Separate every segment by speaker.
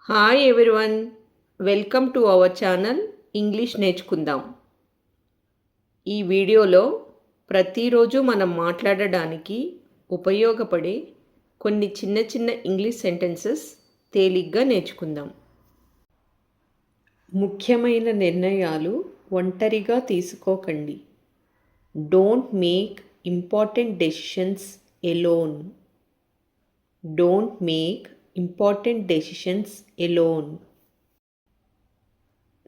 Speaker 1: Hi everyone, welcome to our channel English నేర్చుకుందాం. ఈ వీడియోలో ప్రతిరోజు మనం మాట్లాడడానికి ఉపయోగపడే కొన్ని చిన్న చిన్న ఇంగ్లీష్ సెంటెన్సెస్ తేలిగ్గా నేర్చుకుందాం. ముఖ్యమైన నిర్ణయాలు ఒంటరిగా తీసుకోకండి. Don't make important decisions alone. Don't make important decisions alone.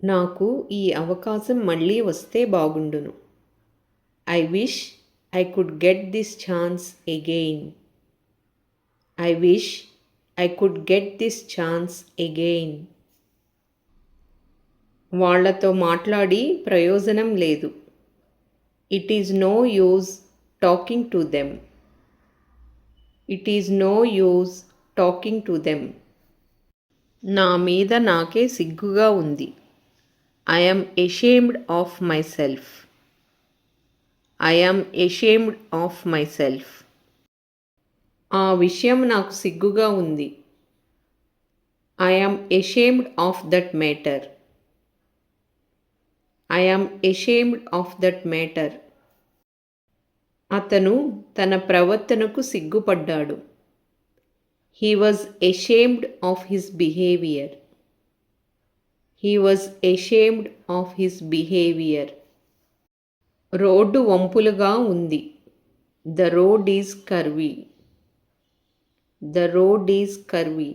Speaker 1: నాకు ఈ అవకాశం మళ్ళీ వస్తే బాగుండును. I wish I could get this chance again. I wish I could get this chance again. వాళ్లతో మాట్లాడి ప్రయోజనం లేదు. It is no use talking to them. It is no use talking to them. నా మీద నాకే సిగ్గుగా ఉంది. I am ashamed of myself. I am ashamed of my self. ఆ విషయం నాకు సిగ్గుగా ఉంది. I am ashamed of that matter. I am ashamed of that matter. అతను తన ప్రవర్తనకు సిగ్గుపడ్డాడు. He was ashamed of his behavior. He was ashamed of his behavior. Road వంపులుగా ఉంది. The road is curvy. The road is curvy.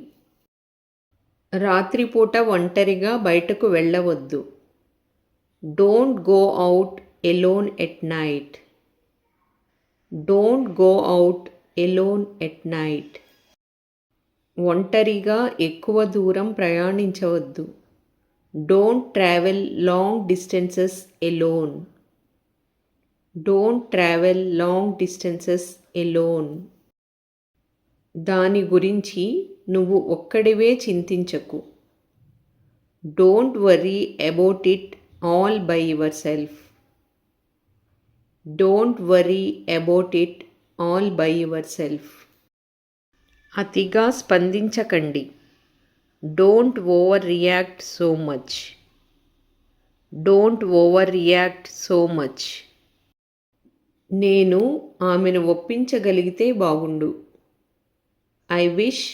Speaker 1: రాత్రిపూట ఒంటరిగా బయటకు వెళ్ళవద్దు. Don't go out alone at night. Don't go out alone at night. ఒంటరిగా ఎక్కువ దూరం ప్రయాణించవద్దు. Don't travel long distances alone. Don't travel long distances alone. దాని గురించి నువ్వు ఒక్కడివే చింతించకు. Don't worry about it all by yourself. Don't worry about it all by yourself. అతిగా స్పందించకండి. Don't overreact so much. Don't overreact so much. నేను ఆమెను ఒప్పించగలిగితే బాగుండు. I wish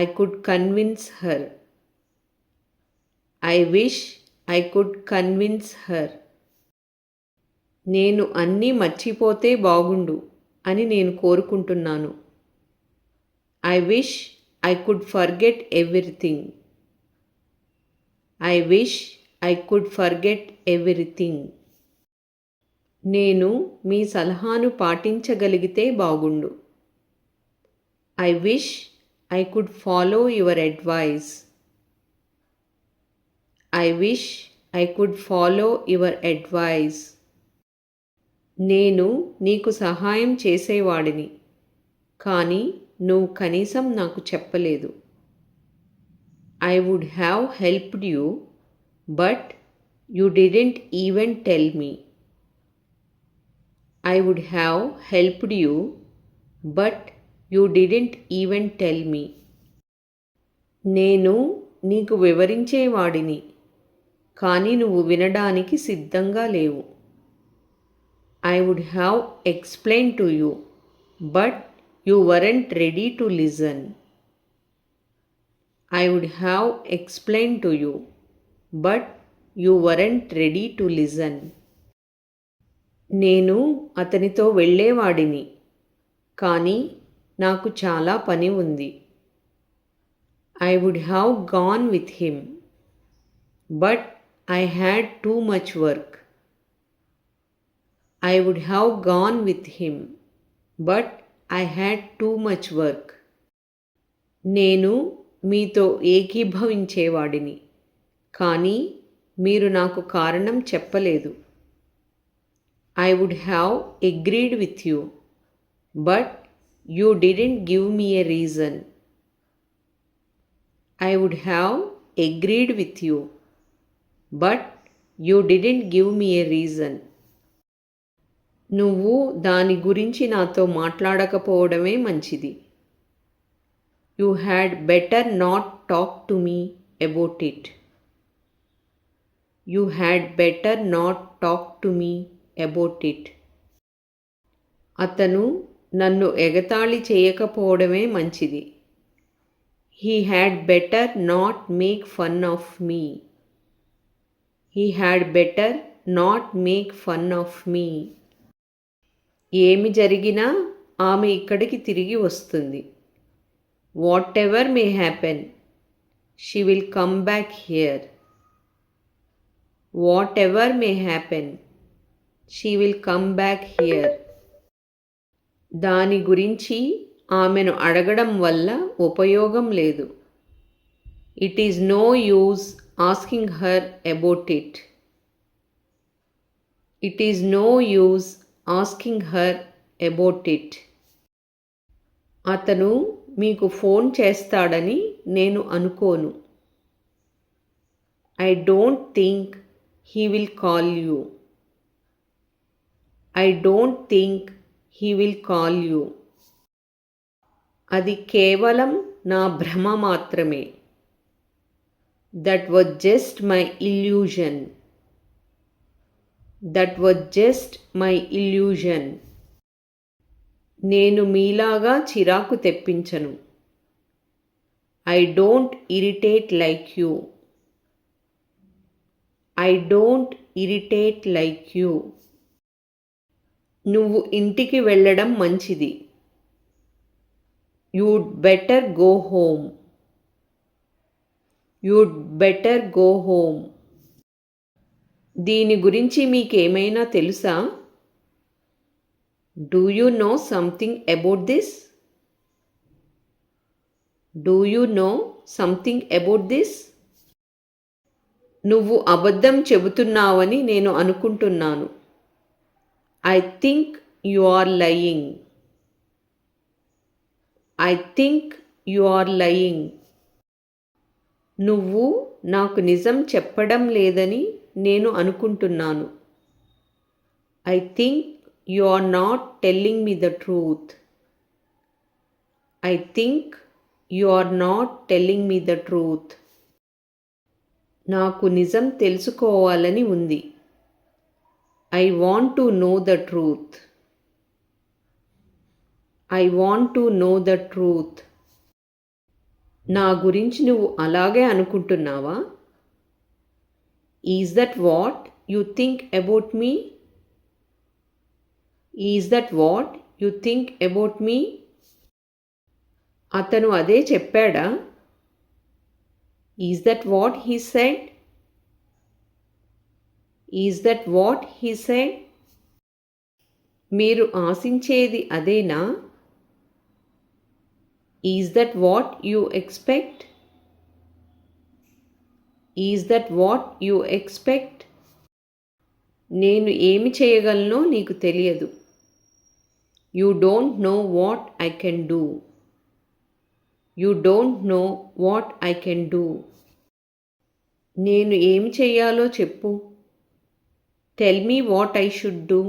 Speaker 1: I could convince her. I wish I could convince her. నేను అన్నీ మర్చిపోతే బాగుండు అని నేను కోరుకుంటున్నాను. I wish I could forget everything. I wish I could forget everything. నేను మీ సలహాను పాటించగలిగితే బాగుండు. I wish I could follow your advice. I wish I could follow your advice. నేను నీకు సహాయం చేసేవాడిని, కానీ నువ్వు కనీసం నాకు చెప్పలేదు. I would have helped you, but you didn't even tell me. I would have helped you, but you didn't even tell me. నేను నీకు వివరించేవాడిని, కానీ నువ్వు వినడానికి సిద్ధంగా లేవు. I would have explain to you, but you weren't ready to listen. I would have explained to you, but you weren't ready to listen. నేను అతనితో వెళ్ళేవాడిని, కానీ నాకు చాలా పని ఉంది. I would have gone with him, but I had too much work. I would have gone with him, but I had too much work. నేను మీతో ఏకీభవించేవాడిని, కానీ మీరు నాకు కారణం చెప్పలేదు. I would have agreed with you, but you didn't give me a reason. I would have agreed with you, but you didn't give me a reason. నువ్వు దాని గురించి నాతో మాట్లాడకపోవడమే మంచిది. You had better not talk to me about it. You had better not talk to me about it. అతను నన్ను ఎగతాళి చేయకపోవడమే మంచిది. He had better not make fun of me. He had better not make fun of me. ఏమి జరిగినా ఆమె ఇక్కడికి తిరిగి వస్తుంది. Whatever may happen, she will come back here. Whatever may happen, she will come back here. దాని గురించి ఆమెను అడగడం వల్ల ఉపయోగం లేదు. It is no use asking her about it. It is no use asking her about it. అతను మీకు phone చేస్తాడని నేను అనుకోను. I don't think he will call you. I don't think he will call you. అది కేవలం నా భ్రమ మాత్రమే. That was just my illusion. That was just my illusion. నేను మీలాగా చిరాకు తెప్పించను. I don't irritate like you. I don't irritate like you. నువ్వు ఇంటికి వెళ్ళడం మంచిది. You'd better go home. You'd better go home. దీని గురించి మీకేమైనా తెలుసా? Do you know something about this? Do you know something about this? నువ్వు అబద్ధం చెబుతున్నావని నేను అనుకుంటున్నాను. I think you are lying. I think you are lying. నువ్వు నాకు నిజం చెప్పడం లేదని నేను అనుకుంటున్నాను. I think you are not telling me the truth. I think you are not telling me the truth. నాకు నిజం తెలుసుకోవాలని ఉంది. I want to know the truth. I want to know the truth. నా గురించి నువ్వు అలాగే అనుకుంటున్నావా? Is that what you think about me? Is that what you think about me? అతను అదే చెప్పాడా? Is that what he said? Is that what he said? మీరు ఆశించేది అదేనా? Is that what you expect? Is that what you expect? నేను ఏమి చేయగలనో నీకు తెలియదు. You don't know what I can do. You don't know what I can do. నేను ఏమి చేయాలో చెప్పు. Tell me what I should do.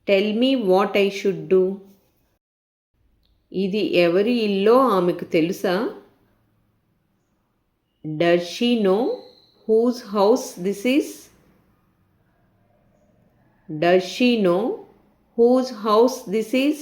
Speaker 1: Tell me what I should do. ఇది ఎవరి ఇల్లో ఆమెకు తెలుసా? Does she know whose house this is? Does she know whose house this is?